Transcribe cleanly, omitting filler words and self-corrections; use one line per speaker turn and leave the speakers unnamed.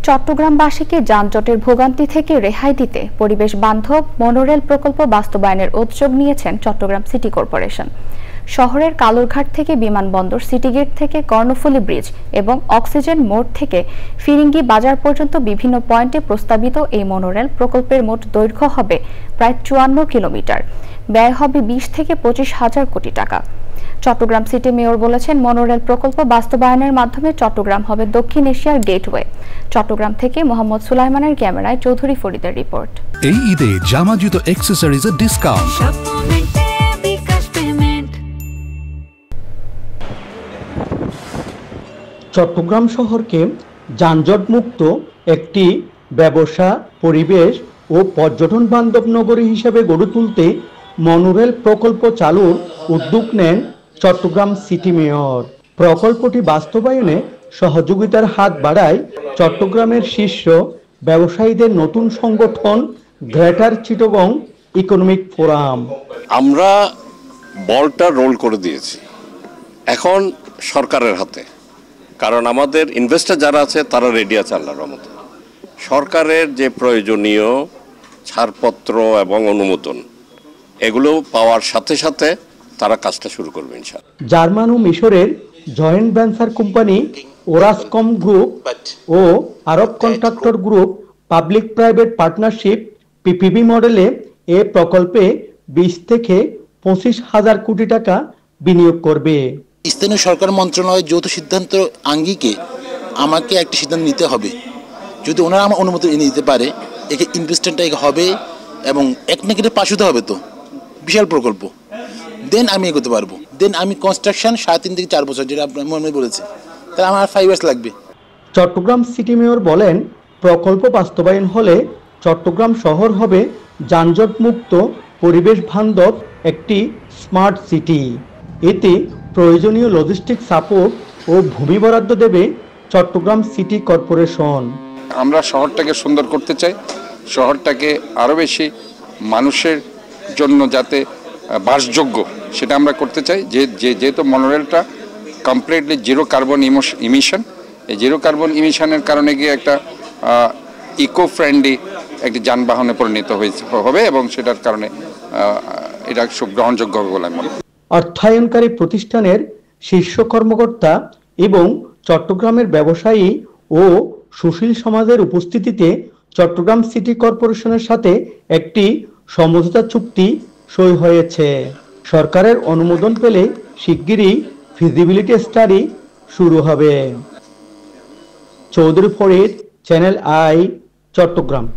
চট্টগ্রামবাসীকে যানজটের ভোগান্তি থেকে রেহাই দিতে পরিবেশ বান্ধব মনোরেল প্রকল্প বাস্তবায়নের উদ্যোগ নিয়েছেন চট্টগ্রাম সিটি কর্পোরেশন। শহরের কালুরঘাট থেকে বিমানবন্দর, সিটি গেট থেকে কর্ণফুলী ব্রিজ এবং অক্সিজেন মোড় থেকে ফিরিঙ্গি বাজার পর্যন্ত বিভিন্ন পয়েন্টে প্রস্তাবিত এই মনোরেল প্রকল্পের মোট দৈর্ঘ্য হবে প্রায় 54 কিলোমিটার। ব্যয় হবে 20 থেকে 25 হাজার কোটি টাকা। চট্টগ্রাম সিটি মেয়র বলেছেন, মনোরেল প্রকল্প বাস্তবায়নের মাধ্যমে চট্টগ্রাম হবে দক্ষিণ এশিয়ার গেটওয়ে। চট্টগ্রাম থেকে মোহাম্মদ সুলাইমানের ক্যামেরায় চৌধুরী ফরিদের রিপোর্ট।
এই ঈদে জামা জুতো অ্যাকসেসরিজের ডিসকাউন্ট।
চট্টগ্রাম শহরকে যানজট মুক্ত একটি ব্যবসা, পরিবেশ ও পর্যটন বান্ধব নগরী হিসেবে গড়ে তুলতে মনোরেল প্রকল্প চালুর উদ্যোগ নেন চট্টগ্রাম সিটি মেয়র। প্রকল্পটি বাস্তবায়নে সহযোগিতার হাত বাড়ায় চট্টগ্রামের শীর্ষ ব্যবসায়ীদের নতুন সংগঠন গ্রেটার চিটাগং ইকোনমিক ফোরাম।
আমরা বলটা রোল করে দিয়েছি, এখন সরকারের হাতে। কারণ আমাদের ইনভেস্টর যারা আছে তারা রেডি আছে আল্লাহর রহমতে। সরকারের যে প্রয়োজনীয় ছাড়পত্র এবং অনুমোদন এগুলো পাওয়ার সাথে সাথে তারা কাজটা শুরু করবে ইনশাআল্লাহ।
জার্মান ও মিশরের joint venture company Orascom group ও Arab contractor group public private partnership PPP মডেলে এ প্রকল্পে 20 থেকে 25 হাজার কোটি টাকা বিনিয়োগ করবে।
স্থানীয় সরকার মন্ত্রণালয়ের যৌথ সিদ্ধান্ত আঙ্গিকে আমাকে একটি সিদ্ধান্ত নিতে হবে। যদি ওনারা আমার অনুমতি এনে দিতে পারে, একে ইনভেস্টমেন্টটা হবে এবং এক না কেটে পাশ হতে হবে, তো বিশাল প্রকল্প। দেন আমি এগোতে পারবো। দেন আমি কনস্ট্রাকশন 3.5 থেকে 4 বছর, যেটা আপনার মনে বলেছে, তাহলে আমার 5 ইয়ার্স লাগবে।
চট্টগ্রাম সিটি মেয়র বলেন, প্রকল্প বাস্তবায়ন হলে চট্টগ্রাম শহর হবে যানজট মুক্ত, পরিবেশ বান্ধব একটি স্মার্ট সিটি। এতে প্রয়োজনীয় লজিস্টিক সাপোর্ট ও ভূমি বরাদ্দ দেবে চট্টগ্রাম সিটি কর্পোরেশন।
আমরা শহরটাকে সুন্দর করতে চাই, শহরটাকে আরও বেশি মানুষের জন্য যাতে বাসযোগ্য সেটা আমরা করতে চাই। যেহেতু মনোরেলটা কমপ্লিটলি জিরো কার্বন ইমিশন, এই জিরো কার্বন ইমিশনের কারণে গিয়ে একটা ইকো ফ্রেন্ডলি একটি যানবাহনে পরিণত হবে এবং সেটার কারণে এটা খুব গ্রহণযোগ্য হবে বলে আমি মনে করি।
অর্থায়নকারী প্রতিষ্ঠানের শীর্ষ কর্মকর্তা এবং চট্টগ্রামের ব্যবসায়ী ও সুশীল সমাজের উপস্থিতিতে চট্টগ্রাম সিটি কর্পোরেশনের সাথে একটি সমঝোতা চুক্তি সই হয়েছে। সরকারের অনুমোদন পেলে শিগগিরই ফিজিবিলিটি স্টাডি শুরু হবে। চৌধুরী ফরিদ, চ্যানেল আই, চট্টগ্রাম।